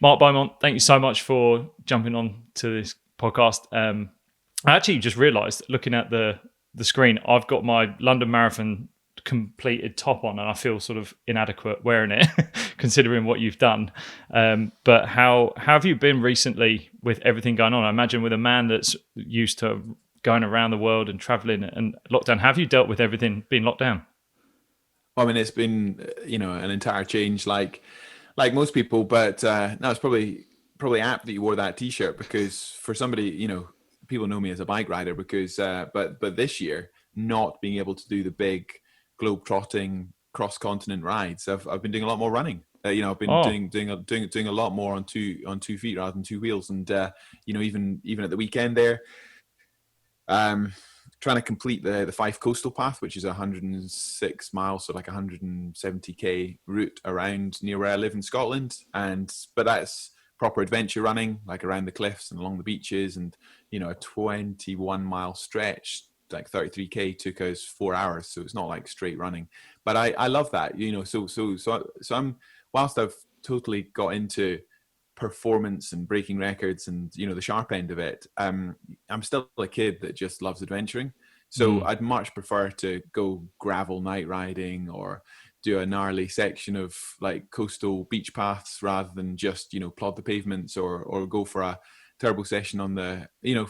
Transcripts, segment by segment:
Mark Beaumont, thank you so much for jumping on to this podcast. I actually just realised, looking at the screen, I've got my London Marathon completed top on, and I feel sort of inadequate wearing it, considering what you've done. But how have you been recently with everything going on? I imagine with a man that's used to going around the world and traveling and lockdown, have you dealt with everything being locked down? I mean, it's been an entire change, like most people. But no, it's probably apt that you wore that T-shirt because for somebody, people know me as a bike rider because, but this year not being able to do the big globe trotting cross continent rides, I've been doing a lot more running. I've been Oh, doing a lot more on two feet rather than two wheels, and even at the weekend there. Um, Trying to complete the Fife Coastal Path, which is 106 miles, so like 170k route around near where I live in Scotland. But that's proper adventure running, like around the cliffs and along the beaches, and a 21-mile stretch, like 33k took us 4 hours, so it's not like straight running. But I love that, so I'm whilst I've totally got into performance and breaking records and the sharp end of it, I'm still a kid that just loves adventuring. So mm. I'd much prefer to go gravel night riding or do a gnarly section of like coastal beach paths rather than just plod the pavements or go for a turbo session on the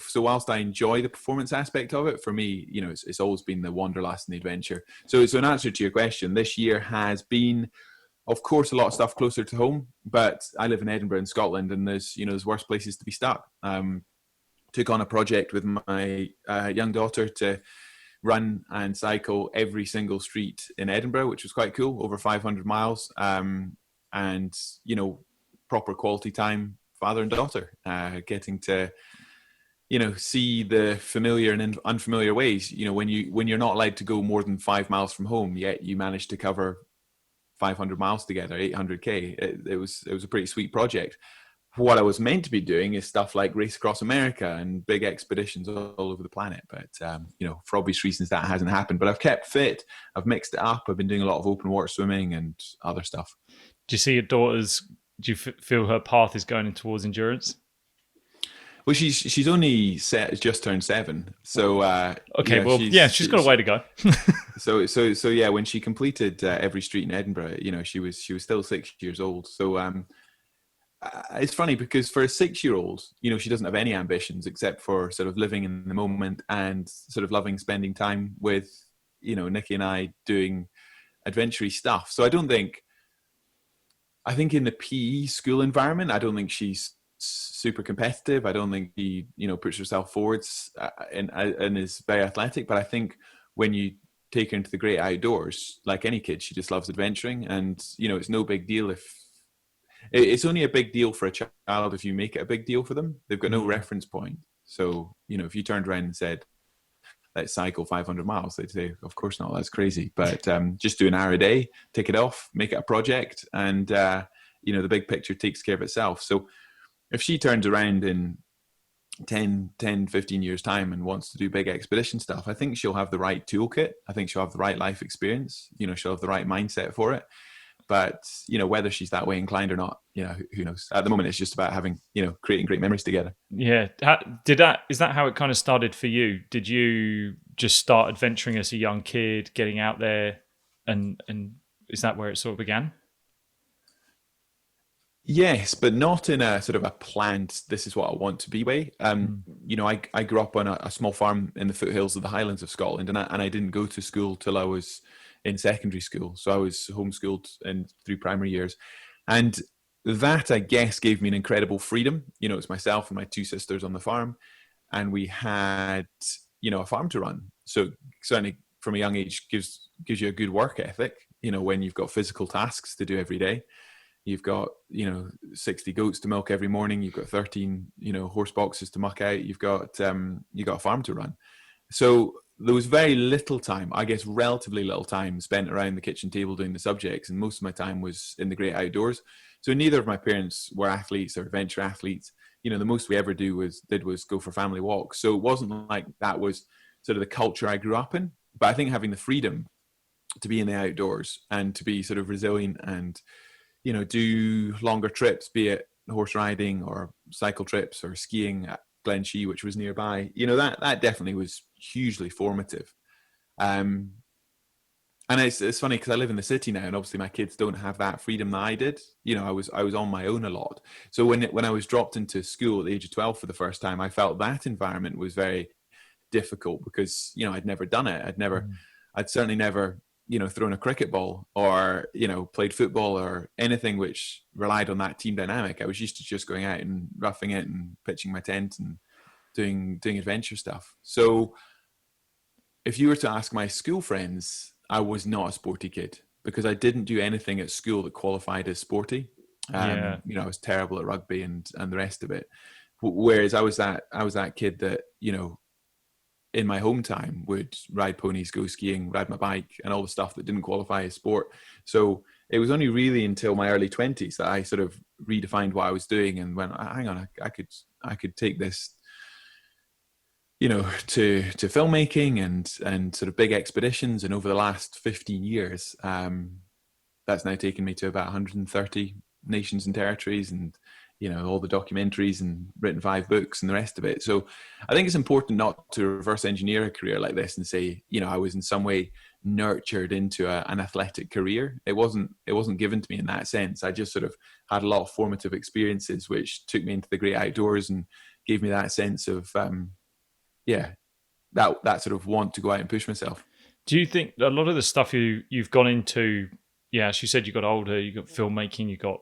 so whilst I enjoy the performance aspect of it, for me it's always been the wanderlust and the adventure. So in answer to your question, this year has been, of course, a lot of stuff closer to home, but I live in Edinburgh in Scotland, and there's worse places to be stuck. Took on a project with my young daughter to run and cycle every single street in Edinburgh, which was quite cool, over 500 miles, and proper quality time, father and daughter, getting to see the familiar and unfamiliar ways. When you're not allowed to go more than 5 miles from home, yet you manage to cover 500 miles together, 800k. It was a pretty sweet project. What I was meant to be doing is stuff like race across America and big expeditions all over the planet. But for obvious reasons, that hasn't happened. But I've kept fit. I've mixed it up. I've been doing a lot of open water swimming and other stuff. Do you see your daughter's? Do you feel her path is going in towards endurance? Well, she's only just turned 7, so Okay, well, yeah, she's got a way to go. so yeah. When she completed every street in Edinburgh, she was still 6 years old. So it's funny because for a 6-year-old, she doesn't have any ambitions except for sort of living in the moment and sort of loving spending time with Nikki and I doing adventure stuff. So I think in the PE school environment, I don't think she's super competitive. I don't think she, puts herself forwards and is very athletic. But I think when you take her into the great outdoors, like any kid, she just loves adventuring. And, it's no big deal if it's only a big deal for a child if you make it a big deal for them. They've got no Mm. reference point. So, if you turned around and said, let's cycle 500 miles, they'd say, of course not, that's crazy. But just do an hour a day, take it off, make it a project, and the big picture takes care of itself. So if she turns around in 10, 15 years time and wants to do big expedition stuff, I think she'll have the right toolkit. I think she'll have the right life experience. She'll have the right mindset for it. But whether she's that way inclined or not, who knows? At the moment, it's just about having creating great memories together. Yeah. Is that how it kind of started for you? Did you just start adventuring as a young kid, getting out there, and is that where it sort of began? Yes, but not in a sort of a planned, this is what I want to be way. Mm. I grew up on a small farm in the foothills of the Highlands of Scotland, and I didn't go to school till I was in secondary school. So I was homeschooled through primary years. And that, I guess, gave me an incredible freedom. It's myself and my two sisters on the farm, and we had, a farm to run. So certainly from a young age gives you a good work ethic, when you've got physical tasks to do every day. You've got 60 goats to milk every morning. You've got 13 horse boxes to muck out. You've got a farm to run. So there was very little time, I guess, relatively little time spent around the kitchen table doing the subjects, and most of my time was in the great outdoors. So neither of my parents were athletes or adventure athletes. The most we ever did was go for family walks. So it wasn't like that was sort of the culture I grew up in. But I think having the freedom to be in the outdoors and to be sort of resilient and do longer trips, be it horse riding or cycle trips or skiing at Glenshee, which was nearby, that definitely was hugely formative. And it's funny because I live in the city now, and obviously my kids don't have that freedom that I did. I was on my own a lot. So when I was dropped into school at the age of 12 for the first time, I felt that environment was very difficult because I'd never done it. I'd certainly never thrown a cricket ball or played football or anything which relied on that team dynamic. I was used to just going out and roughing it and pitching my tent and doing adventure stuff. So if you were to ask my school friends, I was not a sporty kid because I didn't do anything at school that qualified as sporty. I was terrible at rugby and the rest of it. Whereas I was that kid that, in my home time would ride ponies, go skiing, ride my bike, and all the stuff that didn't qualify as sport. So it was only really until my early 20s that I sort of redefined what I was doing and went, hang on, I could take this, to filmmaking and sort of big expeditions. And over the last 15 years, that's now taken me to about 130 nations and territories and, all the documentaries and written 5 books and the rest of it. So I think it's important not to reverse engineer a career like this and say, I was in some way nurtured into an athletic career. It wasn't given to me in that sense. I just sort of had a lot of formative experiences, which took me into the great outdoors and gave me that sense of, that sort of want to go out and push myself. Do you think a lot of the stuff you've gone into, as you said, you got older, you got filmmaking, you got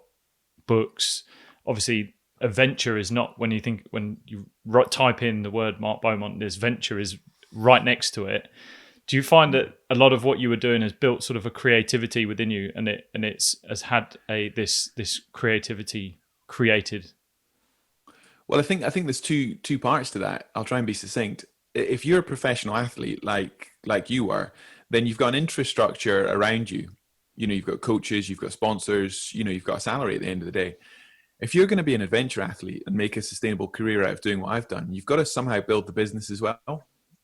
books. Obviously, adventure is not when you type in the word Mark Beaumont, there's venture is right next to it. Do you find that a lot of what you were doing has built sort of a creativity within you, and it's has had this creativity created? Well, I think there's two parts to that. I'll try and be succinct. If you're a professional athlete like you were, then you've got an infrastructure around you. You've got coaches, you've got sponsors, you've got a salary at the end of the day. If you're going to be an adventure athlete and make a sustainable career out of doing what I've done, you've got to somehow build the business as well.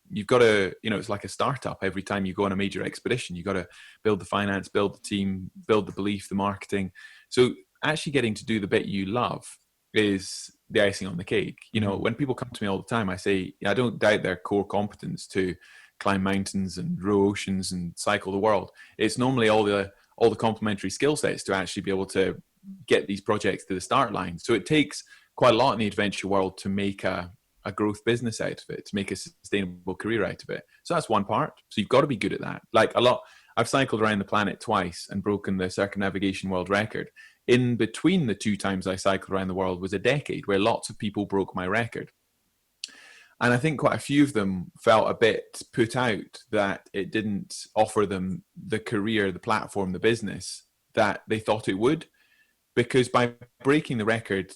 You've got to, it's like a startup. Every time you go on a major expedition, you've got to build the finance, build the team, build the belief, the marketing. So actually getting to do the bit you love is the icing on the cake. When people come to me all the time, I say, I don't doubt their core competence to climb mountains and row oceans and cycle the world. It's normally all the complementary skill sets to actually be able to get these projects to the start line. So it takes quite a lot in the adventure world to make a growth business out of it, to make a sustainable career out of it. So that's one part. So you've got to be good at that. Like I've cycled around the planet twice and broken the circumnavigation world record. In between the 2 times I cycled around the world was a decade where lots of people broke my record. And I think quite a few of them felt a bit put out that it didn't offer them the career, the platform, the business that they thought it would. Because by breaking the record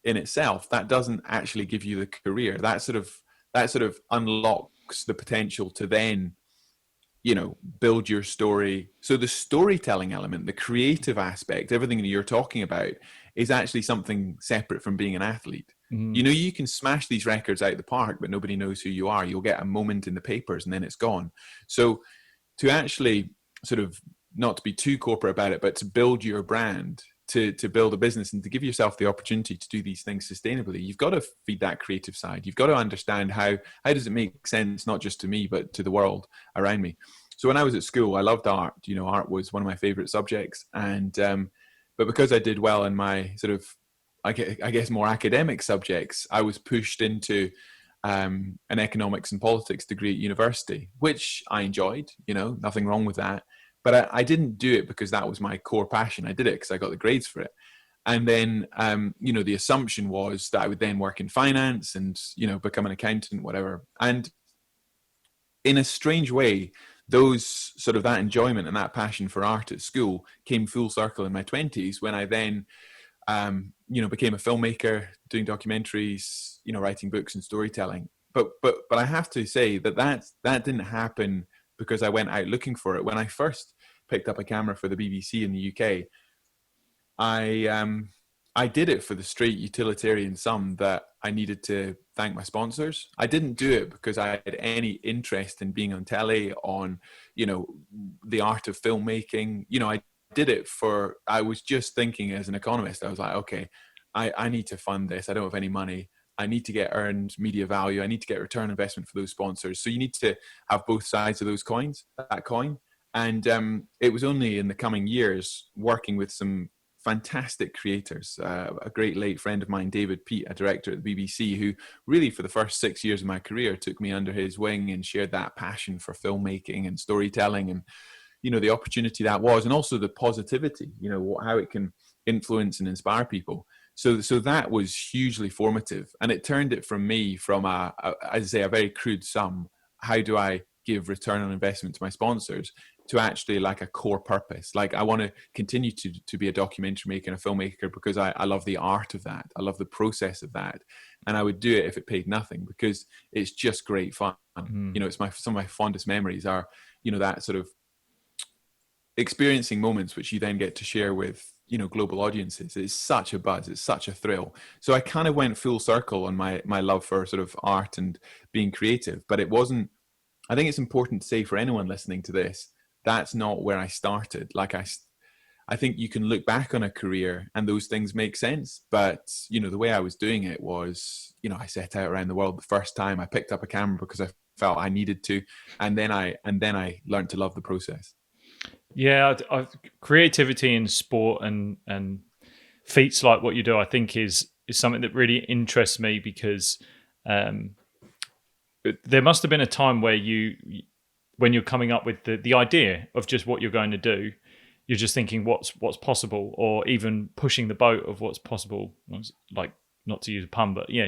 in itself, that doesn't actually give you the career. That sort of unlocks the potential to then, build your story. So the storytelling element, the creative aspect, everything that you're talking about is actually something separate from being an athlete. Mm-hmm. You can smash these records out of the park, but nobody knows who you are. You'll get a moment in the papers and then it's gone. So to actually sort of, not to be too corporate about it, but to build your brand, to build a business and to give yourself the opportunity to do these things sustainably, you've got to feed that creative side. You've got to understand how does it make sense, not just to me, but to the world around me. So when I was at school, I loved art. Art was one of my favorite subjects. And, but because I did well in my sort of, I guess more academic subjects, I was pushed into an economics and politics degree at university, which I enjoyed, nothing wrong with that. But I didn't do it because that was my core passion. I did it because I got the grades for it. And then, the assumption was that I would then work in finance and, become an accountant, whatever. And in a strange way, those sort of that enjoyment and that passion for art at school came full circle in my 20s when I then, became a filmmaker, doing documentaries, writing books and storytelling. But I have to say that didn't happen because I went out looking for it. When I first picked up a camera for the BBC in the UK, I did it for the straight utilitarian sum that I needed to thank my sponsors. I didn't do it because I had any interest in being on telly, on, the art of filmmaking. I did it I was just thinking as an economist, I was like, okay, I need to fund this. I don't have any money. I need to get earned media value. I need to get return on investment for those sponsors. So you need to have both sides of that coin. And it was only in the coming years, working with some fantastic creators, a great late friend of mine, David Peat, a director at the BBC, who really for the first 6 years of my career took me under his wing and shared that passion for filmmaking and storytelling, and the opportunity that was, and also the positivity, how it can influence and inspire people. So that was hugely formative, and it turned it from me from as I say, a very crude sum. How do I give return on investment to my sponsors, to actually like a core purpose? Like, I want to continue to be a documentary maker and a filmmaker because I love the art of that. I love the process of that. And I would do it if it paid nothing, because it's just great fun. It's some of my fondest memories are, that sort of experiencing moments which you then get to share with, global audiences. It's such a buzz. It's such a thrill. So I kind of went full circle on my love for sort of art and being creative, but it wasn't, I think it's important to say for anyone listening to this, that's not where I started. Like I think you can look back on a career and those things make sense. But, the way I was doing it was, I set out around the world the first time. I picked up a camera because I felt I needed to. And then I learned to love the process. Yeah, creativity in sport and feats like what you do, I think is something that really interests me, because there must have been a time where when you're coming up with the idea of just what you're going to do, you're just thinking what's possible, or even pushing the boat of what's possible. Like, not to use a pun, but yeah,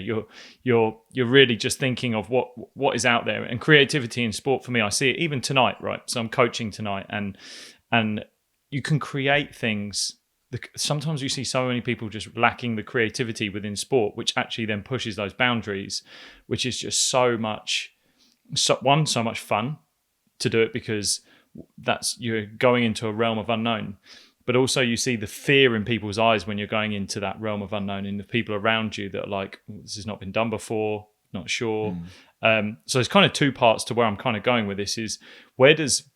you're really just thinking of what is out there. And creativity in sport, for me, I see it even tonight, right? So I'm coaching tonight, and you can create things. Sometimes you see so many people just lacking the creativity within sport, which actually then pushes those boundaries, which is just so much fun to do it, because you're going into a realm of unknown. But also you see the fear in people's eyes when you're going into that realm of unknown, and the people around you that are like, this has not been done before, not sure. So there's kind of two parts to where I'm kind of going with this, is where does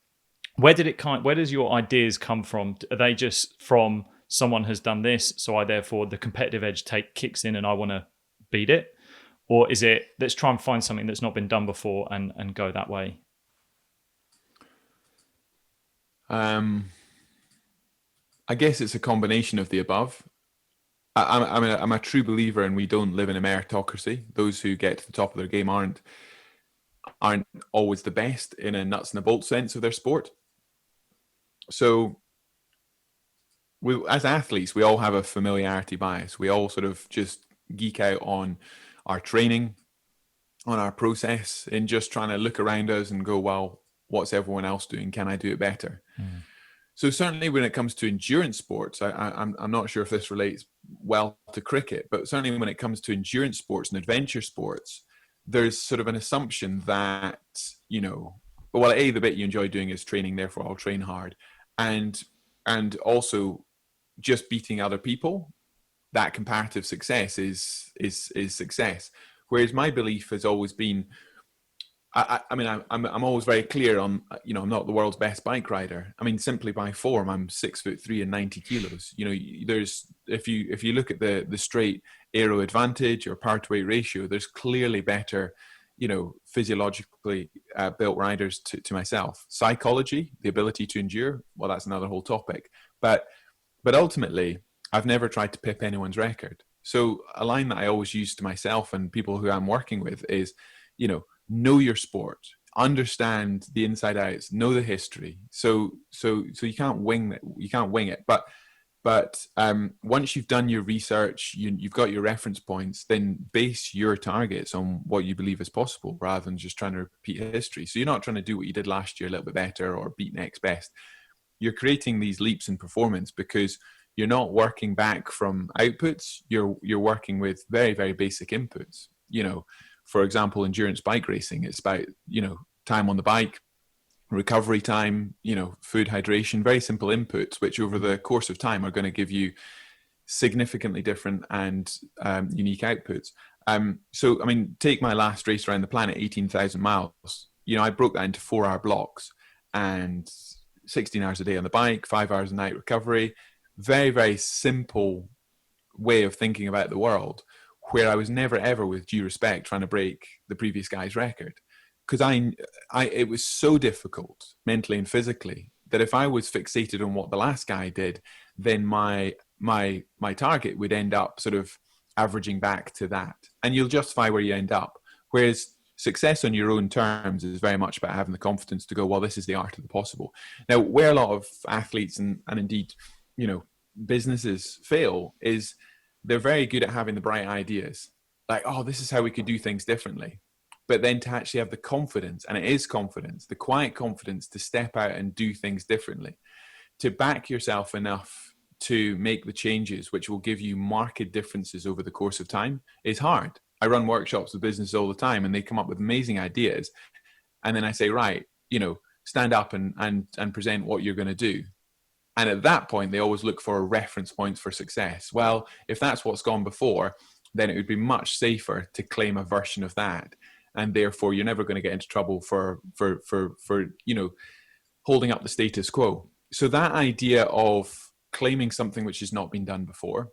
your ideas come from? Are they just from someone has done this, so therefore the competitive edge kicks in and I want to beat it? Or is it, let's try and find something that's not been done before and go that way? I guess it's a combination of the above. I'm a true believer in we don't live in a meritocracy. Those who get to the top of their game aren't always the best in a nuts and a bolts sense of their sport. So as athletes, we all have a familiarity bias. We all sort of just geek out on our training, on our process, and just trying to look around us and go, well, what's everyone else doing? Can I do it better? So certainly when it comes to endurance sports, I'm not sure if this relates well to cricket, but certainly when it comes to endurance sports and adventure sports, there's sort of an assumption that, well, A, the bit you enjoy doing is training, therefore I'll train hard. And also just beating other people, that comparative success is success. Whereas my belief has always been, I'm always very clear on, I'm not the world's best bike rider. I mean, simply by form, I'm 6'3" and 90 kilos. There's, if you look at the straight aero advantage or power to weight ratio, there's clearly better, physiologically built riders to myself. Psychology, the ability to endure, well, that's another whole topic. But ultimately, I've never tried to pip anyone's record. So a line that I always use to myself and people who I'm working with is, know your sport, understand the inside outs, know the history. So you can't wing it. But once you've done your research, you've got your reference points, then base your targets on what you believe is possible, rather than just trying to repeat history. So you're not trying to do what you did last year a little bit better or beat next best. You're creating these leaps in performance because you're not working back from outputs. You're working with very, very basic inputs. For example, endurance bike racing, it's about, time on the bike, recovery time, food, hydration, very simple inputs, which over the course of time are going to give you significantly different and unique outputs. So, take my last race around the planet, 18,000 miles. I broke that into 4-hour blocks and 16 hours a day on the bike, 5 hours a night recovery. Very, very simple way of thinking about the world, where I was never ever, with due respect, trying to break the previous guy's record, because it was so difficult mentally and physically that if I was fixated on what the last guy did, then my target would end up sort of averaging back to that, and you'll justify where you end up. Whereas success on your own terms is very much about having the confidence to go, well, this is the art of the possible. Now, where a lot of athletes and indeed, businesses fail is they're very good at having the bright ideas, like, oh, this is how we could do things differently. But then to actually have the confidence, and it is confidence, the quiet confidence to step out and do things differently, to back yourself enough to make the changes which will give you marked differences over the course of time, is hard. I run workshops with businesses all the time, and they come up with amazing ideas. And then I say, right, stand up and present what you're going to do. And at that point, they always look for reference points for success. Well, if that's what's gone before, then it would be much safer to claim a version of that. And therefore, you're never going to get into trouble for holding up the status quo. So that idea of claiming something which has not been done before,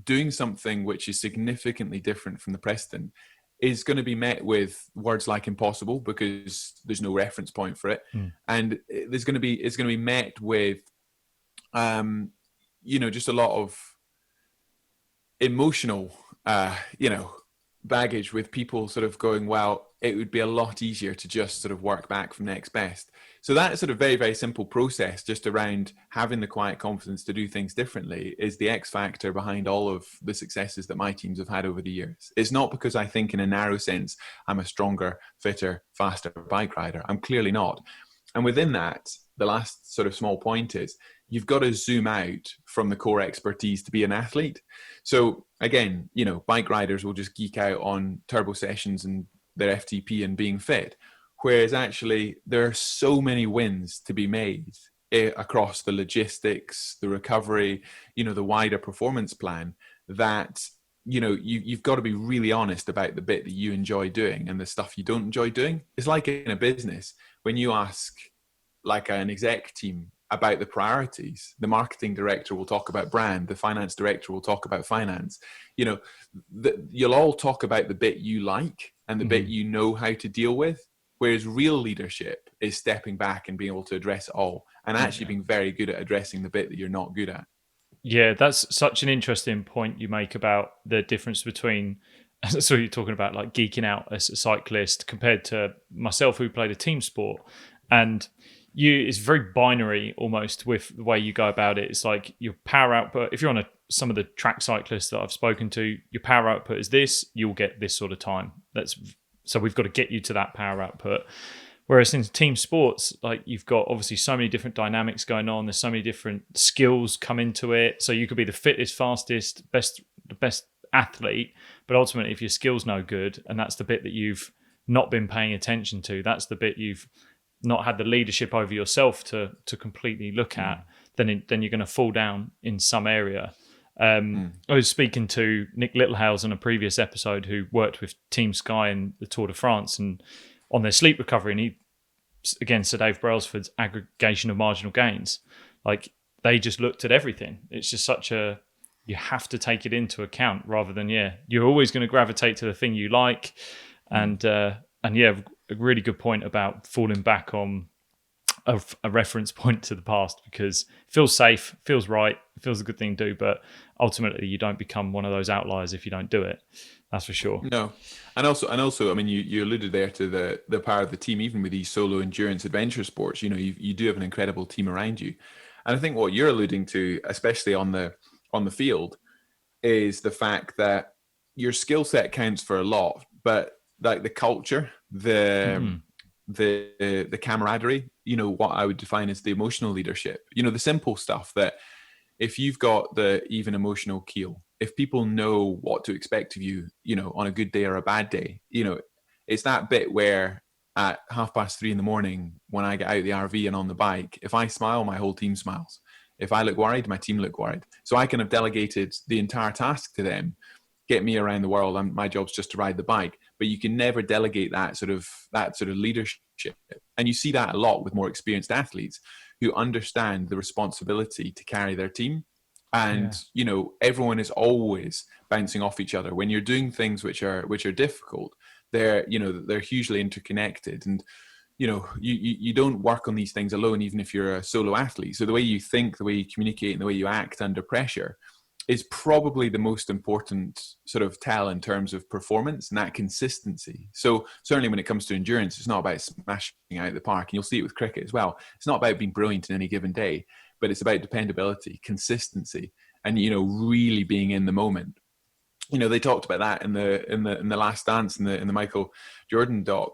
doing something which is significantly different from the precedent, is going to be met with words like impossible, because there's no reference point for it. And it's going to be met with just a lot of emotional baggage, with people sort of going, well, it would be a lot easier to just sort of work back from next best. So that sort of very, very simple process just around having the quiet confidence to do things differently is the X factor behind all of the successes that my teams have had over the years. It's not because I think in a narrow sense I'm a stronger, fitter, faster bike rider. I'm clearly not. And within that, the last sort of small point is you've got to zoom out from the core expertise to be an athlete. So again, bike riders will just geek out on turbo sessions and their FTP and being fit. Whereas actually there are so many wins to be made across the logistics, the recovery, the wider performance plan, that you've got to be really honest about the bit that you enjoy doing and the stuff you don't enjoy doing. It's like in a business, when you ask like an exec team about the priorities, the marketing director will talk about brand, the finance director will talk about finance. You'll all talk about the bit you like and the bit you know how to deal with. Whereas real leadership is stepping back and being able to address it all, and actually being very good at addressing the bit that you're not good at. Yeah, that's such an interesting point you make about the difference between, so you're talking about like geeking out as a cyclist compared to myself, who played a team sport. And it's very binary almost with the way you go about it. It's like your power output, if you're on some of the track cyclists that I've spoken to, your power output is this, you'll get this sort of time. So we've got to get you to that power output. Whereas in team sports, like you've got obviously so many different dynamics going on. There's so many different skills come into it. So you could be the fittest, fastest, the best athlete, but ultimately if your skill's no good, and that's the bit that you've not been paying attention to, that's the bit you've not had the leadership over yourself to completely look at, then you're going to fall down in some area. I was speaking to Nick Littlehales on a previous episode, who worked with Team Sky in the Tour de France and on their sleep recovery, and he, again, Sir Dave Brailsford's aggregation of marginal gains, like they just looked at everything. It's just you have to take it into account rather than, you're always going to gravitate to the thing you like. And a really good point about falling back on a reference point to the past, because it feels safe, feels right, it feels a good thing to do, but ultimately you don't become one of those outliers if you don't do it. That's for sure. No. And also, I mean, you alluded there to the power of the team. Even with these solo endurance adventure sports, you do have an incredible team around you. And I think what you're alluding to, especially on the field, is the fact that your skill set counts for a lot, but like the culture, the camaraderie, what I would define as the emotional leadership, the simple stuff that if you've got the even emotional keel, if people know what to expect of you, on a good day or a bad day, it's that bit where at 3:30 a.m, when I get out of the RV and on the bike, if I smile, my whole team smiles. If I look worried, my team look worried. So I can have delegated the entire task to them, get me around the world, and my job's just to ride the bike. But you can never delegate that sort of leadership. And you see that a lot with more experienced athletes who understand the responsibility to carry their team. And everyone is always bouncing off each other. When you're doing things which are difficult, they're hugely interconnected. And you don't work on these things alone, even if you're a solo athlete. So the way you think, the way you communicate, and the way you act under pressure is probably the most important sort of tell in terms of performance, and that consistency. So certainly when it comes to endurance, it's not about smashing out the park. And you'll see it with cricket as well. It's not about being brilliant in any given day, but it's about dependability, consistency, and really being in the moment. They talked about that in the Last Dance, in the Michael Jordan doc.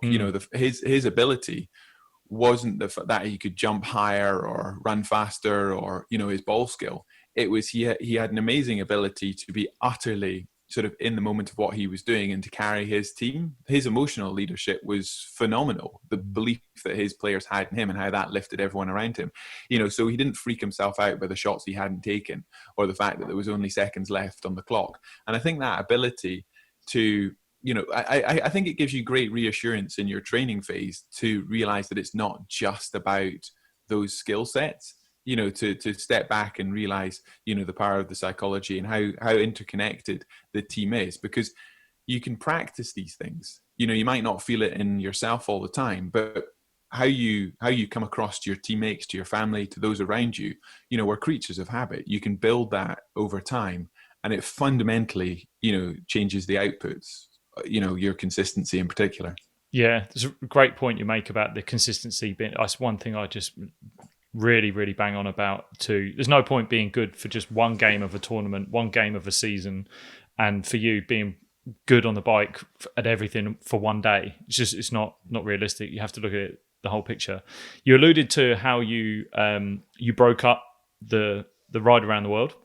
His ability wasn't that he could jump higher or run faster or his ball skill. It was he had an amazing ability to be utterly sort of in the moment of what he was doing and to carry his team. His emotional leadership was phenomenal. The belief that his players had in him and how that lifted everyone around him. So he didn't freak himself out by the shots he hadn't taken or the fact that there was only seconds left on the clock. And I think that ability to, I think it gives you great reassurance in your training phase to realize that it's not just about those skill sets. To step back and realize, the power of the psychology and how interconnected the team is, because you can practice these things. You might not feel it in yourself all the time, but how you come across to your teammates, to your family, to those around you, we're creatures of habit. You can build that over time, and it fundamentally, changes the outputs, your consistency in particular. Yeah, there's a great point you make about the consistency bit. That's one thing I just really, really bang on about too. There's no point being good for just one game of a tournament, one game of a season, and for you being good on the bike at everything for one day. It's not realistic. You have to look at it, the whole picture. You alluded to how you broke up the ride around the world,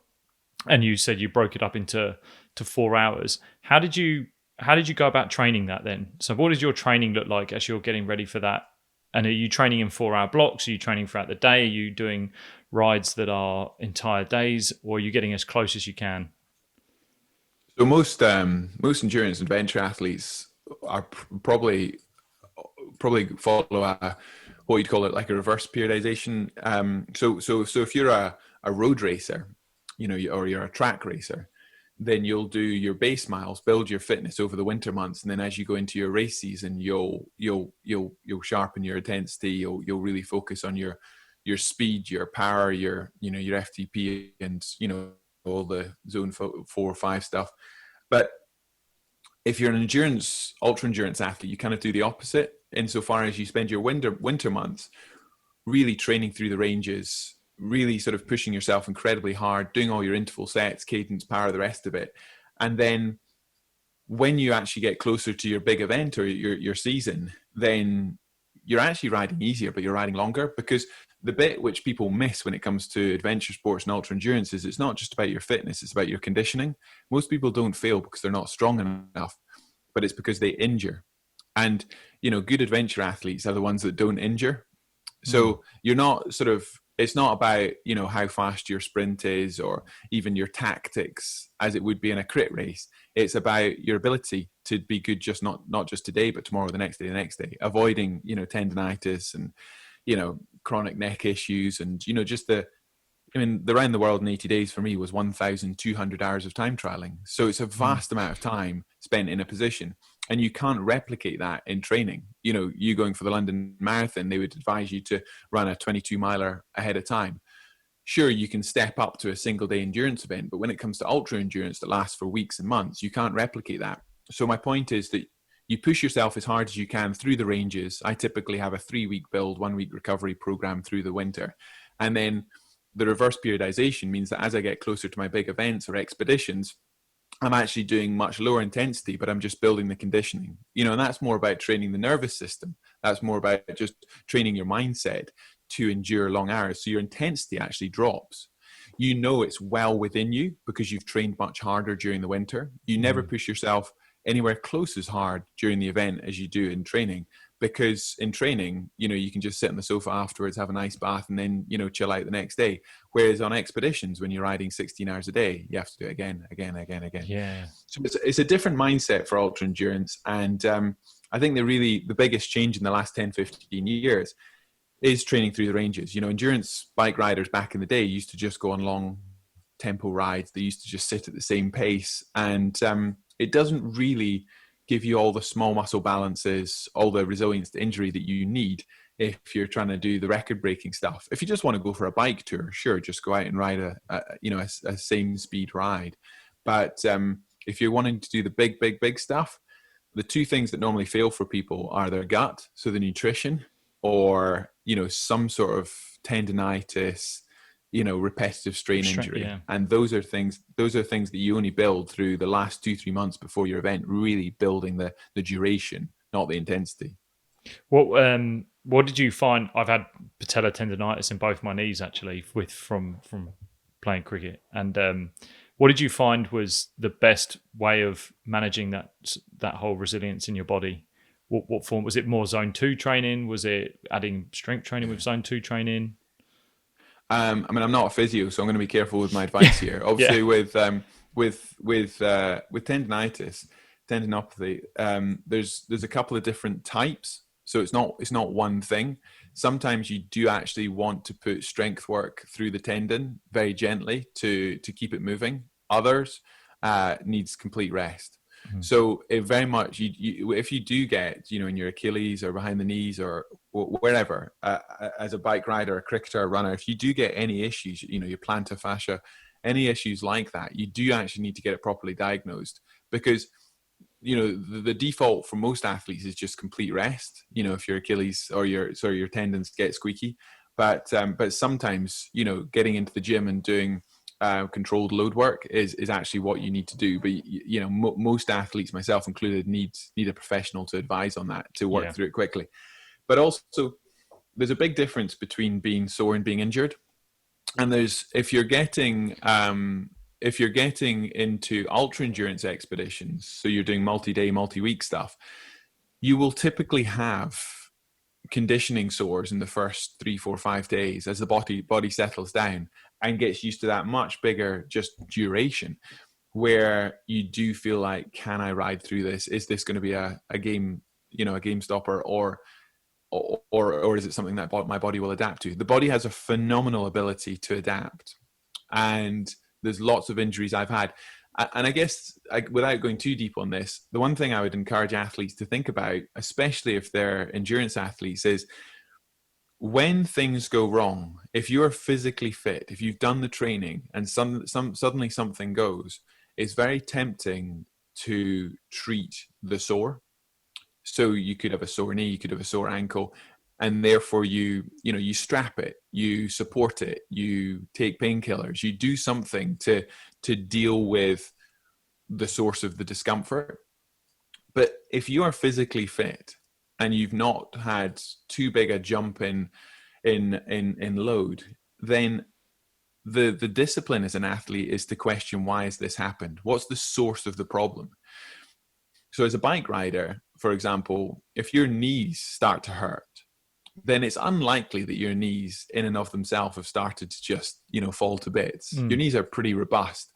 and you said you broke it up into 4 hours. How did you go about training that then? So what does your training look like as you're getting ready for that? And are you training in 4-hour blocks? Are you training throughout the day? Are you doing rides that are entire days, or are you getting as close as you can? So most endurance and venture athletes are probably follow what you'd call it, like a reverse periodization. So if you're a road racer, or you're a track racer, then you'll do your base miles, build your fitness over the winter months, and then as you go into your race season, you'll sharpen your intensity. You'll really focus on your speed, your power, your FTP, and all the zone 4 or 5 stuff. But if you're an ultra endurance athlete, you kind of do the opposite insofar as you spend your winter months really training through the ranges, really sort of pushing yourself incredibly hard, doing all your interval sets, cadence, power, the rest of it. And then when you actually get closer to your big event or your season, then you're actually riding easier, but you're riding longer, because the bit which people miss when it comes to adventure sports and ultra endurance is it's not just about your fitness, it's about your conditioning. Most people don't fail because they're not strong enough, but it's because they injure. And, good adventure athletes are the ones that don't injure. So you're not it's not about, how fast your sprint is or even your tactics as it would be in a crit race. It's about your ability to be good, just not just today, but tomorrow, the next day, avoiding, tendinitis and, chronic neck issues. And, just the round the world in 80 days for me was 1,200 hours of time trialing. So it's a vast amount of time spent in a position. And you can't replicate that in training. You going for the London Marathon, they would advise you to run a 22 miler ahead of time. Sure, you can step up to a single day endurance event, but when it comes to ultra endurance that lasts for weeks and months, you can't replicate that. So my point is that you push yourself as hard as you can through the ranges. I typically have a 3-week build, 1-week recovery program through the winter. And then the reverse periodization means that as I get closer to my big events or expeditions, I'm actually doing much lower intensity, but I'm just building the conditioning, and that's more about training the nervous system. That's more about just training your mindset to endure long hours. So your intensity actually drops. It's well within you because you've trained much harder during the winter. You never push yourself anywhere close as hard during the event as you do in training, because in training, you can just sit on the sofa afterwards, have a nice bath, and then, chill out the next day. Whereas on expeditions, when you're riding 16 hours a day, you have to do it again. Yeah. So it's a different mindset for ultra endurance. And I think the biggest change in the last 10, 15 years is training through the ranges. Endurance bike riders back in the day used to just go on long tempo rides. They used to just sit at the same pace, and it doesn't really give you all the small muscle balances, all the resilience to injury that you need if you're trying to do the record breaking stuff. If you just want to go for a bike tour, sure, just go out and ride a same speed ride. But if you're wanting to do the big stuff, the two things that normally fail for people are their gut, so the nutrition, or some sort of tendinitis, repetitive strain injury. Yeah. And those are things that you only build through the last 2-3 months before your event, really building the duration, not the intensity. What did you find? I've had patellar tendonitis in both my knees actually from playing cricket. And what did you find was the best way of managing that whole resilience in your body? What form was it? More zone 2 training? Was it adding strength training with zone 2 training? I mean, I'm not a physio, so I'm going to be careful with my advice here. Obviously, with tendinopathy, there's a couple of different types. So it's not one thing. Sometimes you do actually want to put strength work through the tendon very gently to keep it moving. Others needs complete rest. Mm-hmm. So it very much, if you do get, in your Achilles or behind the knees or wherever, as a bike rider, a cricketer, a runner, if you do get any issues, your plantar fascia, any issues like that, you do actually need to get it properly diagnosed, because the default for most athletes is just complete rest. If your Achilles or your tendons get squeaky, but sometimes getting into the gym and doing controlled load work is actually what you need to do. But most athletes, myself included, need a professional to advise on that, to work through it quickly. But also, there's a big difference between being sore and being injured. And if you're getting into ultra endurance expeditions, so you're doing multi-day, multi-week stuff, you will typically have conditioning sores in the first 3, 4, 5 days as the body settles down and gets used to that much bigger just duration, where you do feel like, can I ride through this? Is this going to be a game, a game stopper, or is it something that my body will adapt to? The body has a phenomenal ability to adapt, and there's lots of injuries I've had. And I guess, without going too deep on this, the one thing I would encourage athletes to think about, especially if they're endurance athletes, is when things go wrong, if you're physically fit, if you've done the training and suddenly something goes, it's very tempting to treat the sore. So you could have a sore knee, you could have a sore ankle, and therefore you strap it, you support it, you take painkillers, you do something to deal with the source of the discomfort. But if you are physically fit and you've not had too big a jump in load, then the discipline as an athlete is to question, why has this happened? What's the source of the problem? So as a bike rider, for example, if your knees start to hurt, then it's unlikely that your knees in and of themselves have started to just, fall to bits. Your knees are pretty robust.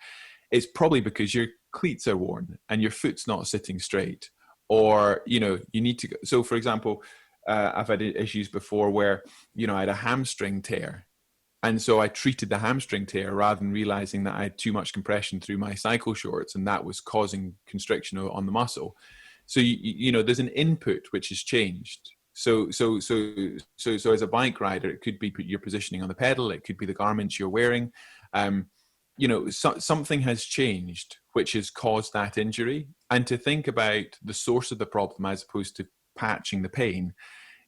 It's probably because your cleats are worn and your foot's not sitting straight, or, you need to go. So for example, I've had issues before where, I had a hamstring tear. And so I treated the hamstring tear rather than realizing that I had too much compression through my cycle shorts, and that was causing constriction on the muscle. So, there's an input which has changed. So as a bike rider, it could be your positioning on the pedal. It could be the garments you're wearing. Something has changed, which has caused that injury. And to think about the source of the problem as opposed to patching the pain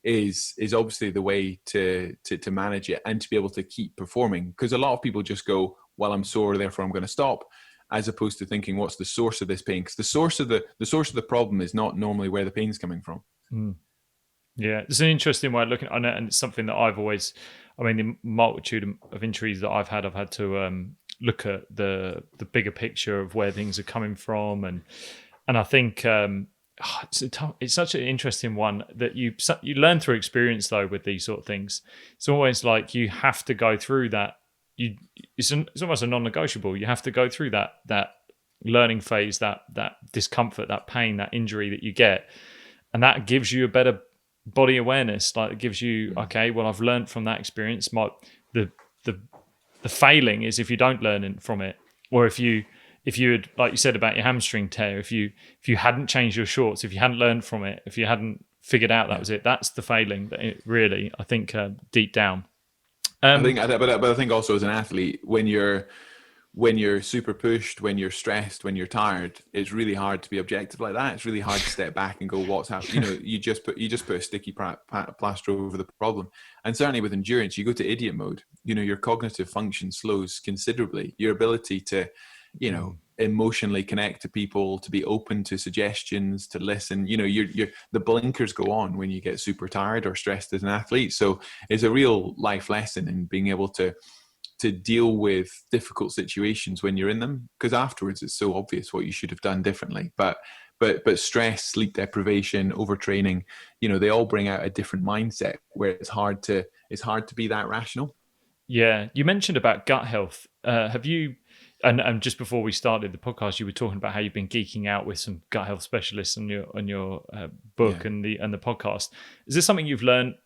is obviously the way to manage it and to be able to keep performing. Because a lot of people just go, well, I'm sore, therefore I'm going to stop, as opposed to thinking, what's the source of this pain? Because the source of the problem is not normally where the pain's coming from. Yeah, it's an interesting way of looking at it, and it's something that I've always, the multitude of injuries that I've had to look at the bigger picture of where things are coming from, and I think it's such an interesting one that you learn through experience, though, with these sort of things. It's always like you have to go through that. It's almost a non-negotiable. You have to go through that learning phase, that discomfort, that pain, that injury that you get, and that gives you a better body awareness. Like, it gives you, okay, well, I've learned from that experience. The The failing is if you don't learn from it, or if you had, like you said about your hamstring tear, if you hadn't changed your shorts, if you hadn't learned from it, if you hadn't figured out that was it, that's the failing. That it really, I think, deep down. But I think also as an athlete, when you're super pushed, when you're stressed, when you're tired, it's really hard to be objective like that. It's really hard to step back and go, "What's happening?" You know, you just put a sticky plaster over the problem. And certainly with endurance, you go to idiot mode. You know, your cognitive function slows considerably. Your ability to, you know, emotionally connect to people, to be open to suggestions, to listen. You know, you're the blinkers go on when you get super tired or stressed as an athlete. So it's a real life lesson in being able to deal with difficult situations when you're in them, because afterwards it's so obvious what you should have done differently. But stress, sleep deprivation, overtraining, you know, they all bring out a different mindset where it's hard to be that rational. Yeah, you mentioned about gut health. Have you? And just before we started the podcast, you were talking about how you've been geeking out with some gut health specialists on your book and the podcast. Is this something you've learned?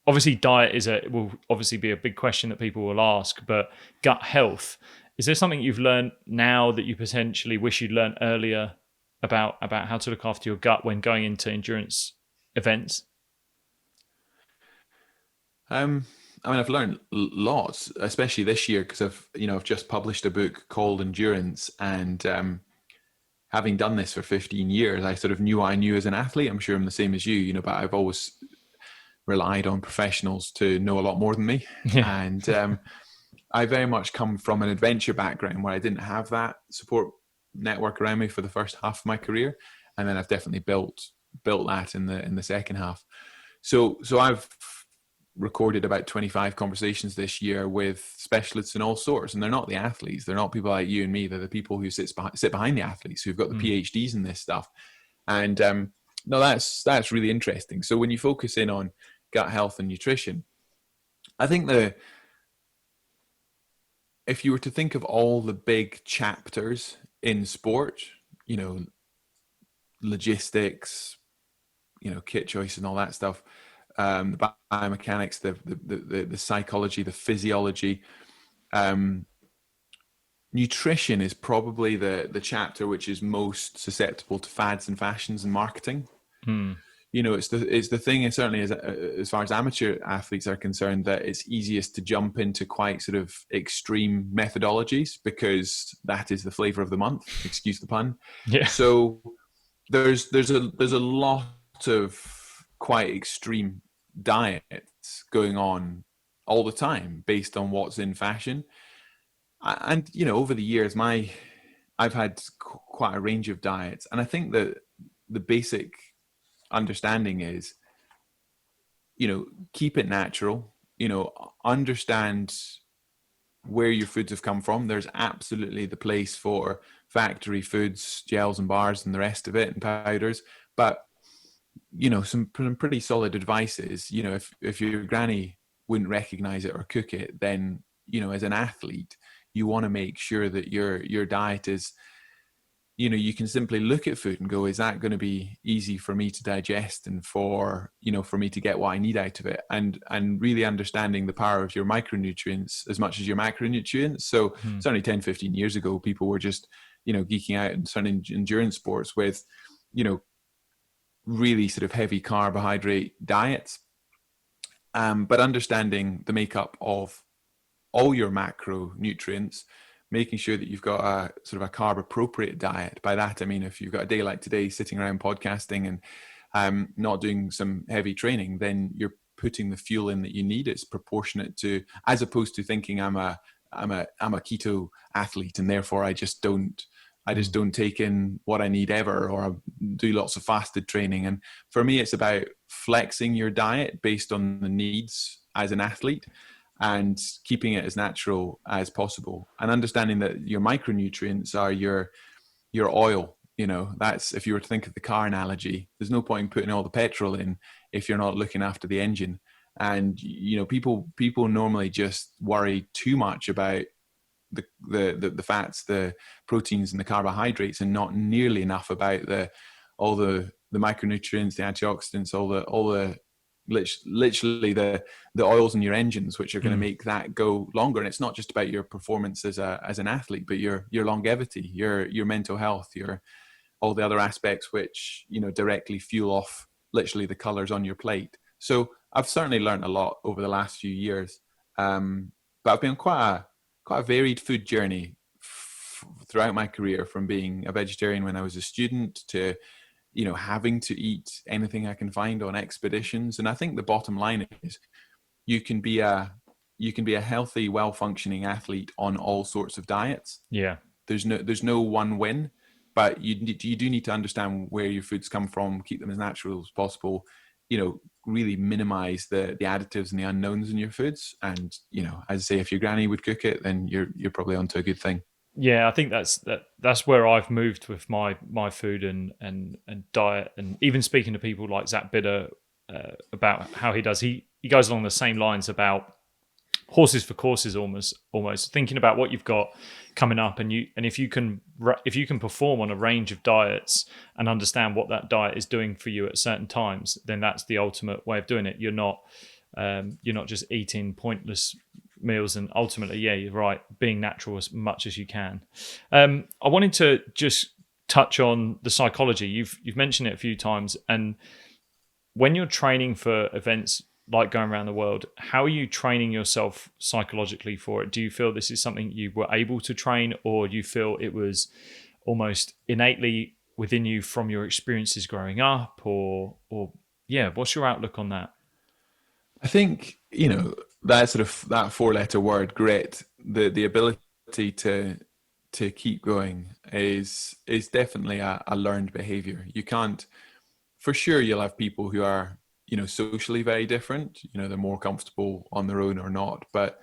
Obviously, diet will obviously be a big question that people will ask, but gut health, is there something you've learned now that you potentially wish you'd learned earlier about how to look after your gut when going into endurance events? I mean, I've learned lots, especially this year, because I've just published a book called Endurance, and having done this for 15 years, I sort of knew what I knew as an athlete. I'm sure I'm the same as you, you know, but I've always relied on professionals to know a lot more than me. Yeah. And I very much come from an adventure background where I didn't have that support network around me for the first half of my career, and then I've definitely built that in the second half. So I've recorded about 25 conversations this year with specialists in all sorts, and they're not the athletes, they're not people like you and me, they're the people who sit behind the athletes, who've got the PhDs in this stuff. And no, that's really interesting. So when you focus in on gut health and nutrition, I think if you were to think of all the big chapters in sport, you know, logistics, you know, kit choice and all that stuff, the biomechanics, the psychology, the physiology, nutrition is probably the chapter which is most susceptible to fads and fashions and marketing. You know, it's the thing, and certainly as far as amateur athletes are concerned, that it's easiest to jump into quite sort of extreme methodologies because that is the flavor of the month. Excuse the pun. Yeah. So there's a lot of quite extreme diets going on all the time based on what's in fashion. And you know, over the years, I've had quite a range of diets, and I think that the basic understanding is, you know, keep it natural, you know, understand where your foods have come from. There's absolutely the place for factory foods, gels and bars and the rest of it, and powders, but you know, some pretty solid advice is, you know, if your granny wouldn't recognize it or cook it, then, you know, as an athlete, you want to make sure that your diet is, you know, you can simply look at food and go, is that going to be easy for me to digest and for, you know, for me to get what I need out of it? And really understanding the power of your micronutrients as much as your macronutrients. So certainly 10, 15 years ago, people were just, you know, geeking out in certain endurance sports with, you know, really sort of heavy carbohydrate diets. But understanding the makeup of all your macronutrients, making sure that you've got a sort of a carb appropriate diet. By that, I mean, if you've got a day like today, sitting around podcasting and not doing some heavy training, then you're putting the fuel in that you need. It's proportionate to, as opposed to thinking I'm a keto athlete and therefore I just don't take in what I need ever, or I do lots of fasted training. And for me, it's about flexing your diet based on the needs as an athlete and keeping it as natural as possible, and understanding that your micronutrients are your oil. You know, that's, if you were to think of the car analogy, there's no point in putting all the petrol in if you're not looking after the engine. And, you know, people normally just worry too much about the fats, the proteins and the carbohydrates, and not nearly enough about all the micronutrients, the antioxidants, all the literally the oils in your engines, which are going to make that go longer. And it's not just about your performance as an athlete, but your longevity, your mental health, your all the other aspects which, you know, directly fuel off literally the colors on your plate. So I've certainly learned a lot over the last few years. But I've been quite a varied food journey throughout my career, from being a vegetarian when I was a student to, you know, having to eat anything I can find on expeditions. And I think the bottom line is you can be a healthy, well-functioning athlete on all sorts of diets. Yeah. There's no one win, but you do need to understand where your foods come from, keep them as natural as possible, you know, really minimize the additives and the unknowns in your foods. And, you know, as I say, if your granny would cook it, then you're probably onto a good thing. Yeah, I think that's where I've moved with my food and diet, and even speaking to people like Zach Bitter about how he does. He goes along the same lines about horses for courses, almost thinking about what you've got coming up, and if you can perform on a range of diets and understand what that diet is doing for you at certain times, then that's the ultimate way of doing it. You're not just eating pointless meals, and ultimately, yeah, you're right, being natural as much as you can. I wanted to just touch on the psychology. You've mentioned it a few times, and when you're training for events like going around the world, how are you training yourself psychologically for it? Do you feel this is something you were able to train, or do you feel it was almost innately within you from your experiences growing up, or yeah, what's your outlook on that? I think, you know, that 4-letter word, grit, the ability to keep going is definitely a learned behavior. You can't, for sure, you'll have people who are, you know, socially very different, you know, they're more comfortable on their own or not. But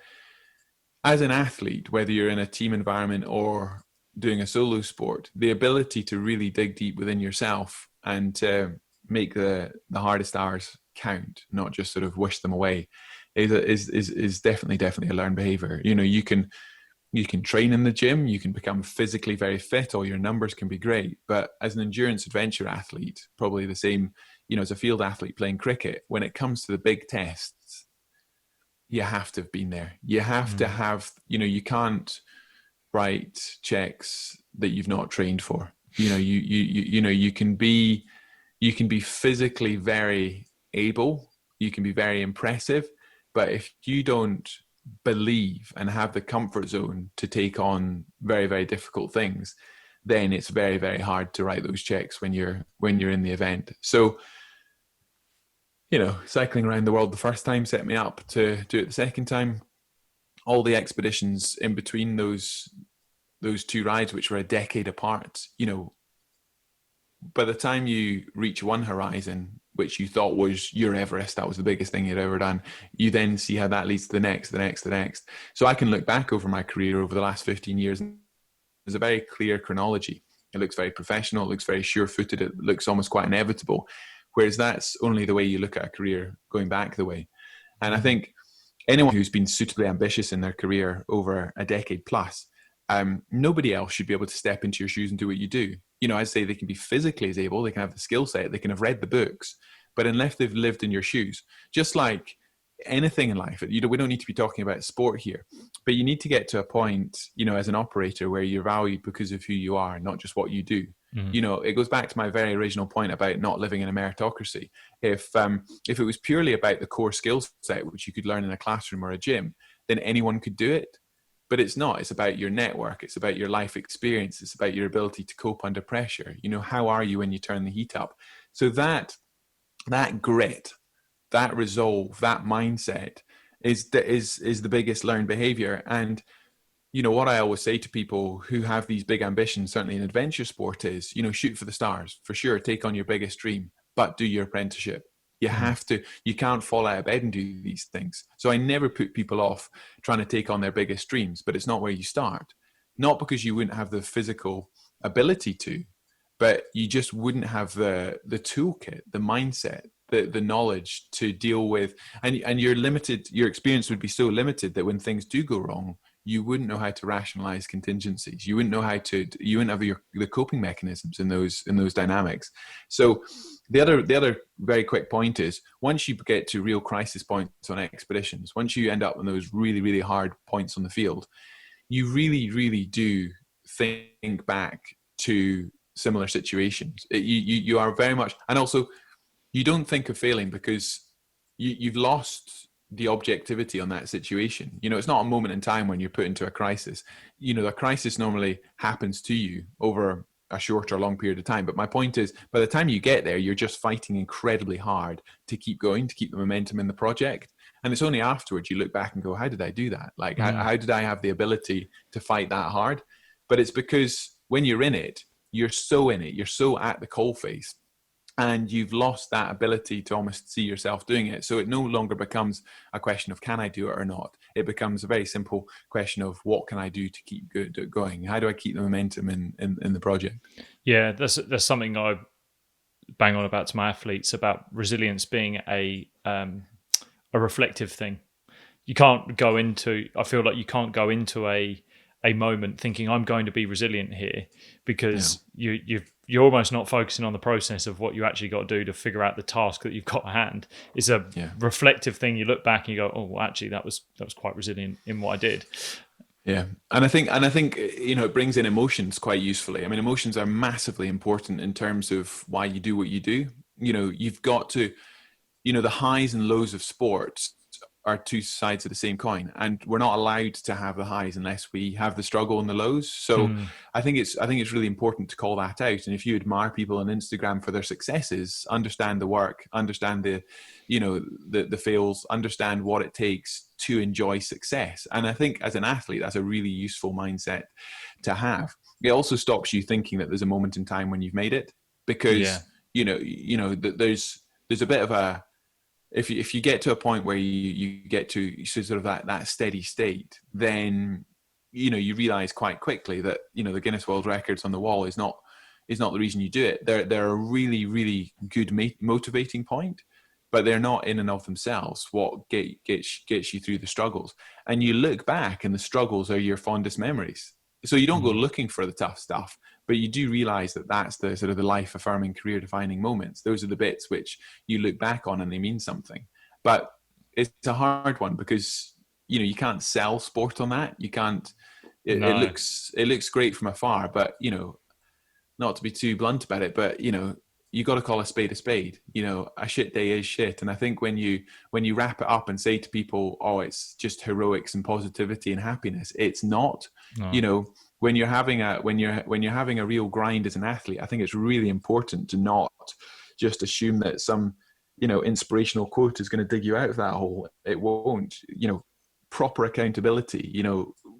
as an athlete, whether you're in a team environment or doing a solo sport, the ability to really dig deep within yourself and to make the hardest hours count, not just sort of wish them away, is definitely a learned behavior. You know, you can train in the gym, you can become physically very fit, all your numbers can be great, but as an endurance adventure athlete, probably the same, you know, as a field athlete playing cricket, when it comes to the big tests, you have to have been there. You have to have, you know, you can't write checks that you've not trained for. You know, you know, you can be physically very able, you can be very impressive, but if you don't believe and have the comfort zone to take on very, very difficult things, then it's very, very hard to write those checks when you're in the event. So, you know, cycling around the world the first time set me up to do it the second time. All the expeditions in between those two rides, which were a decade apart, you know, by the time you reach one horizon, which you thought was your Everest, that was the biggest thing you'd ever done, you then see how that leads to the next. So I can look back over my career over the last 15 years, and there's a very clear chronology. It looks very professional, it looks very sure-footed, it looks almost quite inevitable, whereas that's only the way you look at a career going back the way. And I think anyone who's been suitably ambitious in their career over a decade plus, nobody else should be able to step into your shoes and do what you do. You know, I'd say they can be physically as able, they can have the skill set, they can have read the books, but unless they've lived in your shoes, just like anything in life, you know, we don't need to be talking about sport here, but you need to get to a point, you know, as an operator where you're valued because of who you are, not just what you do. You know, it goes back to my very original point about not living in a meritocracy. If it was purely about the core skill set, which you could learn in a classroom or a gym, then anyone could do it. But it's not. It's about your network. It's about your life experience. It's about your ability to cope under pressure. You know, how are you when you turn the heat up? So that grit, that resolve, that mindset is the biggest learned behavior. And you know, what I always say to people who have these big ambitions, certainly in adventure sport, is, you know, shoot for the stars, for sure, take on your biggest dream, but do your apprenticeship. You have to, you can't fall out of bed and do these things. So I never put people off trying to take on their biggest dreams, but it's not where you start. Not because you wouldn't have the physical ability to, but you just wouldn't have the toolkit, the mindset, the knowledge to deal with, and you're limited, your experience would be so limited that when things do go wrong, you wouldn't know how to rationalize contingencies. You wouldn't know you wouldn't have the coping mechanisms in those dynamics. So the other very quick point is, once you get to real crisis points on expeditions, once you end up on those really, really hard points on the field, you really, really do think back to similar situations. You are very much, and also you don't think of failing because you've lost the objectivity on that situation. It's not a moment in time when you're put into a crisis. A crisis normally happens to you over a short or long period of time. But my point is, by the time you get there, you're just fighting incredibly hard to keep going, to keep the momentum in the project. And it's only afterwards you look back and go, how did I do that? Like, how did I have the ability to fight that hard? But it's because when you're in it, you're so in it, you're so at the coalface, and you've lost that ability to almost see yourself doing it. So it no longer becomes a question of, can I do it or not? It becomes a very simple question of, what can I do to keep going? How do I keep the momentum in the project? Yeah, that's something I bang on about to my athletes, about resilience being a reflective thing. You can't go into, I feel like you can't go into a moment thinking I'm going to be resilient here, because you're almost not focusing on the process of what you actually got to do to figure out the task that you've got at hand. It's a reflective thing. You look back and you go, oh, well, actually that was quite resilient in what I did. Yeah. And I think, it brings in emotions quite usefully. I mean, emotions are massively important in terms of why you do what you do. You've got to, the highs and lows of sports are two sides of the same coin, and we're not allowed to have the highs unless we have the struggle and the lows. So I think it's really important to call that out. And if you admire people on Instagram for their successes, understand the work, understand the fails, understand what it takes to enjoy success. And I think as an athlete, that's a really useful mindset to have. It also stops you thinking that there's a moment in time when you've made it, because there's a bit of a, if you get to a point where you get to sort of that steady state, then you realize quite quickly that the Guinness World Records on the wall is not the reason you do it. They're a really, really good motivating point, but they're not in and of themselves what gets you through the struggles. And you look back, and the struggles are your fondest memories. So you don't go looking for the tough stuff, but you do realize that that's the sort of the life-affirming, career-defining moments. Those are the bits which you look back on and they mean something. But it's a hard one because you can't sell sport on that. You can't. It looks great from afar, but not to be too blunt about it, but you got to call a spade a spade. A shit day is shit. And I think when you wrap it up and say to people, oh, it's just heroics and positivity and happiness, it's not. No. When you're having a real grind as an athlete, I think it's really important to not just assume that some inspirational quote is going to dig you out of that hole. It won't. Proper accountability,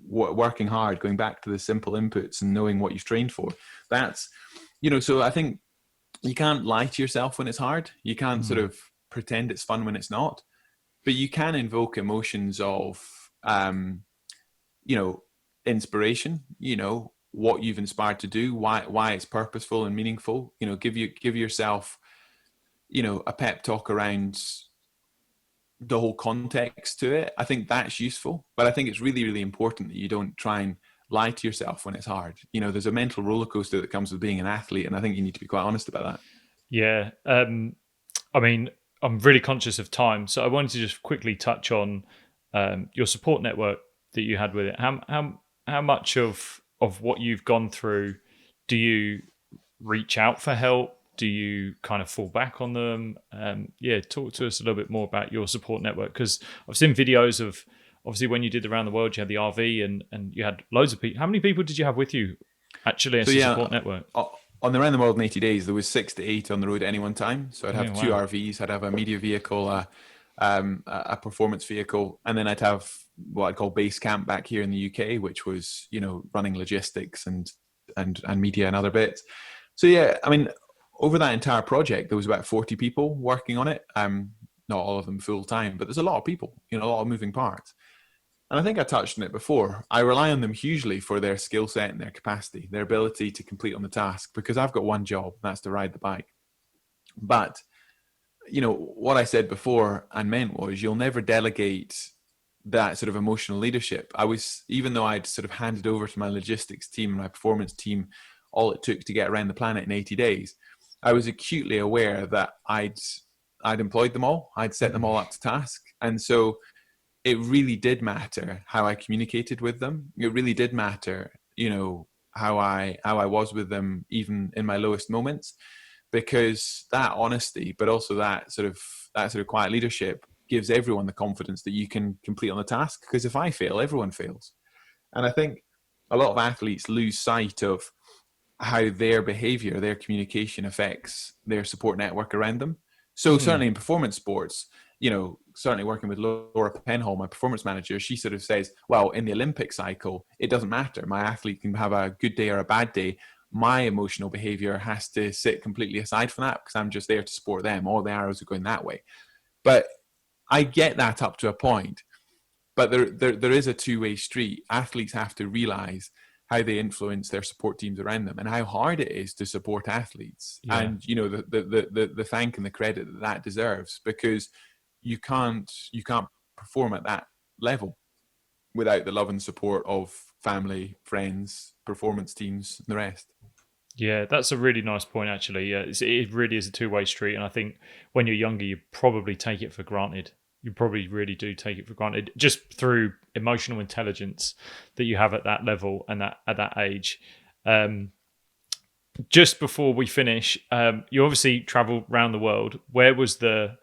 working hard, going back to the simple inputs and knowing what you've trained for. That's so I think you can't lie to yourself when it's hard. You can't sort of pretend it's fun when it's not, but you can invoke emotions of inspiration, what you've inspired to do, why it's purposeful and meaningful. Give yourself a pep talk around the whole context to it. I think that's useful, but I think it's really, really important that you don't try and lie to yourself when it's hard. There's a mental roller coaster that comes with being an athlete, and I think you need to be quite honest about that. Yeah. I mean, I'm really conscious of time, so I wanted to just quickly touch on your support network that you had with it. How much of what you've gone through do you reach out for help? Do you kind of fall back on them? Talk to us a little bit more about your support network, because I've seen videos of, obviously, when you did around the world, you had the RV and you had loads of people. How many people did you have with you actually as a support network? On the Around the World in 80 Days, there was 6 to 8 on the road at any one time. So I'd have two RVs, I'd have a media vehicle, a performance vehicle, and then I'd have what I'd call base camp back here in the UK, which was running logistics and media and other bits. So I mean, over that entire project, there was about 40 people working on it. Not all of them full time, but there's a lot of people, a lot of moving parts. And I think I touched on it before. I rely on them hugely for their skill set and their capacity, their ability to complete on the task, because I've got one job, and that's to ride the bike. But, what I said before and meant was, you'll never delegate that sort of emotional leadership. Even though I'd sort of handed over to my logistics team and my performance team all it took to get around the planet in 80 days, I was acutely aware that I'd employed them all. I'd set them all up to task. And so it really did matter how I communicated with them. It really did matter, how I was with them, even in my lowest moments, because that honesty, but also that sort of quiet leadership gives everyone the confidence that you can complete on the task. Because if I fail, everyone fails. And I think a lot of athletes lose sight of how their behavior, their communication affects their support network around them. So certainly in performance sports, certainly working with Laura Penhall, my performance manager, she sort of says, well, in the Olympic cycle, it doesn't matter. My athlete can have a good day or a bad day. My emotional behavior has to sit completely aside from that because I'm just there to support them. All the arrows are going that way. But I get that up to a point. But there is a two-way street. Athletes have to realize how they influence their support teams around them and how hard it is to support athletes. Yeah. And, the thank and the credit that deserves, because you can't perform at that level without the love and support of family, friends, performance teams, and the rest. Yeah, that's a really nice point, actually. Yeah, it really is a two-way street. And I think when you're younger, you probably take it for granted. You probably really do take it for granted just through emotional intelligence that you have at that level and at that age. Just before we finish, you obviously travel around the world. Where was the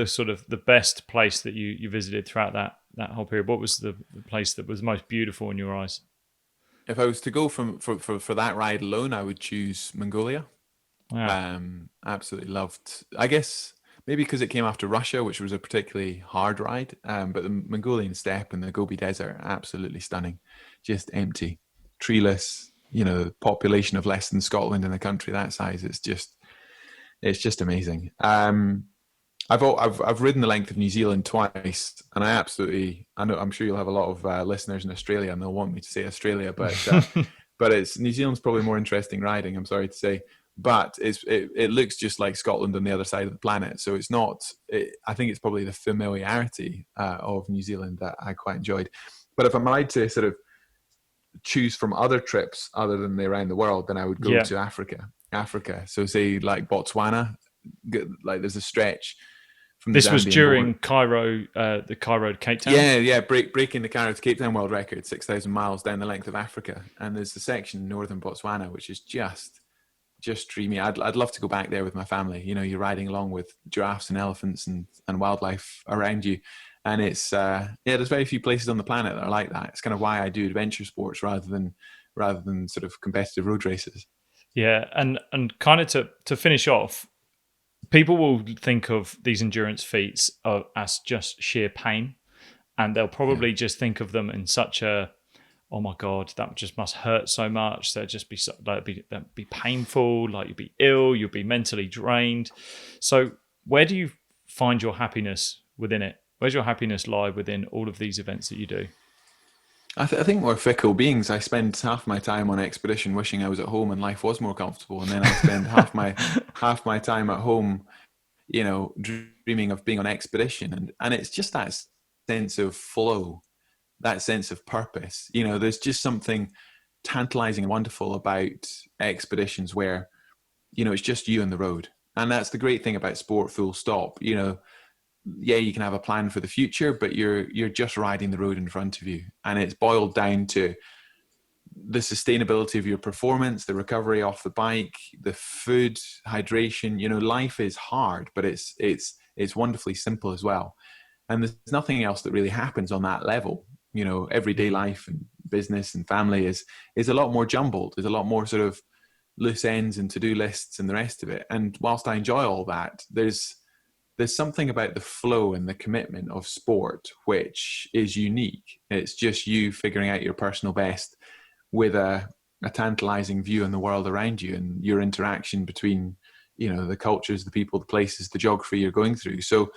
sort of the best place that you visited throughout that whole period? What was the place that was most beautiful in your eyes? If I was to go for that ride alone, I would choose Mongolia. Wow. Absolutely loved, I guess, maybe because it came after Russia, which was a particularly hard ride. But the Mongolian steppe and the Gobi Desert, absolutely stunning. Just empty, treeless, population of less than Scotland in a country that size. It's just amazing. I've ridden the length of New Zealand twice, and I'm sure you'll have a lot of listeners in Australia, and they'll want me to say Australia, but but New Zealand's probably more interesting riding, I'm sorry to say. But it looks just like Scotland on the other side of the planet, so it's not. I think it's probably the familiarity of New Zealand that I quite enjoyed. But if I'm allowed to sort of choose from other trips other than the around the world, then I would go to Africa. So say like Botswana, like there's a stretch. This was during Cairo, the Cairo to Cape Town? Yeah, breaking the Cairo to Cape Town world record, 6,000 miles down the length of Africa. And there's the section in northern Botswana, which is just dreamy. I'd love to go back there with my family. You're riding along with giraffes and elephants and wildlife around you. And it's, there's very few places on the planet that are like that. It's kind of why I do adventure sports rather than sort of competitive road races. Yeah, and kind of to finish off, people will think of these endurance feats as just sheer pain, and they'll probably just think of them in such a, oh my God, that just must hurt so much. That'd just be that'd be painful. Like you'd be ill, you'd be mentally drained. So where do you find your happiness within it? Where's your happiness lie within all of these events that you do? I think we're fickle beings. I spend half my time on expedition wishing I was at home and life was more comfortable, and then I spend half my time at home, dreaming of being on expedition, and it's just that sense of flow, that sense of purpose. There's just something tantalizing and wonderful about expeditions where, it's just you and the road, and that's the great thing about sport. Full stop. You can have a plan for the future, but you're just riding the road in front of you, and it's boiled down to the sustainability of your performance, the recovery off the bike, the food, hydration. Life is hard, but it's wonderfully simple as well, and there's nothing else that really happens on that level. Everyday life and business and family is a lot more jumbled. There's a lot more sort of loose ends and to-do lists and the rest of it, and whilst I enjoy all that, there's something about the flow and the commitment of sport which is unique. It's just you figuring out your personal best with a tantalizing view on the world around you and your interaction between, the cultures, the people, the places, the geography you're going through. So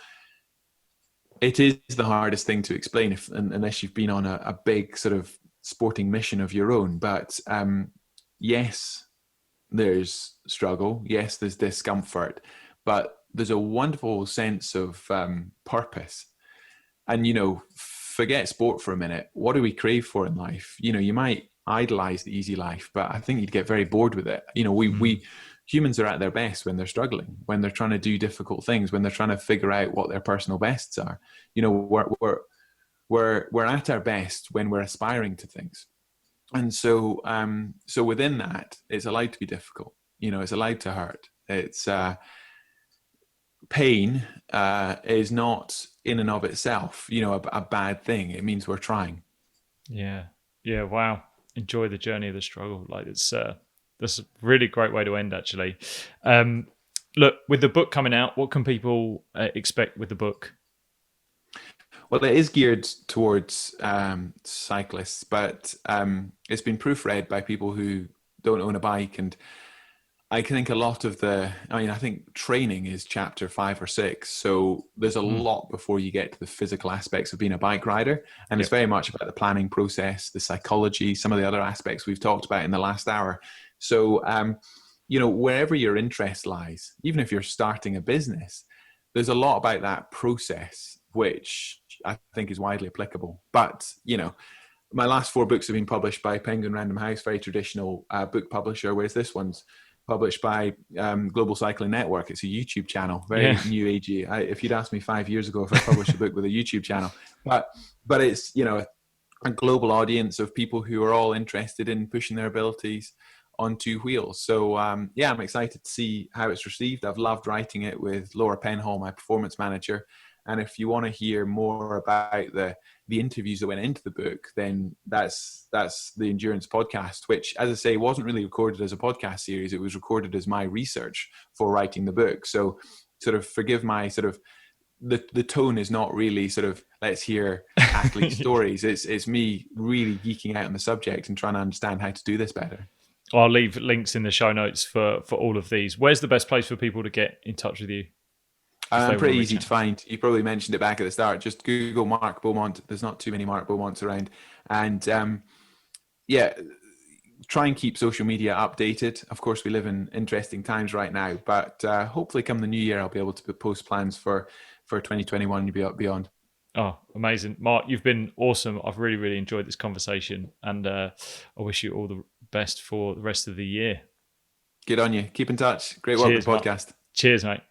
it is the hardest thing to explain unless you've been on a big sort of sporting mission of your own. But yes, there's struggle. Yes, there's discomfort, but there's a wonderful sense of purpose. And, forget sport for a minute. What do we crave for in life? You might idolize the easy life, but I think you'd get very bored with it. We humans are at their best when they're struggling, when they're trying to do difficult things, when they're trying to figure out what their personal bests are. We're at our best when we're aspiring to things. And so within that, it's allowed to be difficult. It's allowed to hurt. It's pain is not in and of itself, a bad thing. It means we're trying. Yeah. Wow. Enjoy the journey of the struggle. Like that's a really great way to end, actually. Look, with the book coming out, what can people expect with the book? Well, it is geared towards cyclists, but it's been proofread by people who don't own a bike. And I think a lot of I think training is chapter 5 or 6. So there's a lot before you get to the physical aspects of being a bike rider. And It's very much about the planning process, the psychology, some of the other aspects we've talked about in the last hour. So, wherever your interest lies, even if you're starting a business, there's a lot about that process, which I think is widely applicable. But, my last 4 books have been published by Penguin Random House, very traditional book publisher, whereas this one's published by Global Cycling Network. It's a YouTube channel, very new agey. If you'd asked me 5 years ago if I published a book with a YouTube channel, but it's a global audience of people who are all interested in pushing their abilities on 2 wheels. So I'm excited to see how it's received. I've loved writing it with Laura Penhall, my performance manager. And if you want to hear more about the interviews that went into the book, then that's the Endurance podcast, which, as I say, wasn't really recorded as a podcast series. It was recorded as my research for writing the book. So sort of forgive my sort of the tone is not really sort of let's hear athlete stories. It's me really geeking out on the subject and trying to understand how to do this better. I'll leave links in the show notes for all of these. Where's the best place for people to get in touch with you? Pretty easy to find. You probably mentioned it back at the start. Just Google Mark Beaumont. There's not too many Mark Beaumonts around. And try and keep social media updated. Of course, we live in interesting times right now, but hopefully come the new year, I'll be able to post plans for 2021 and beyond. Oh, amazing. Mark, you've been awesome. I've really, really enjoyed this conversation, and I wish you all the best for the rest of the year. Good on you. Keep in touch. Great work with the podcast. Cheers, mate.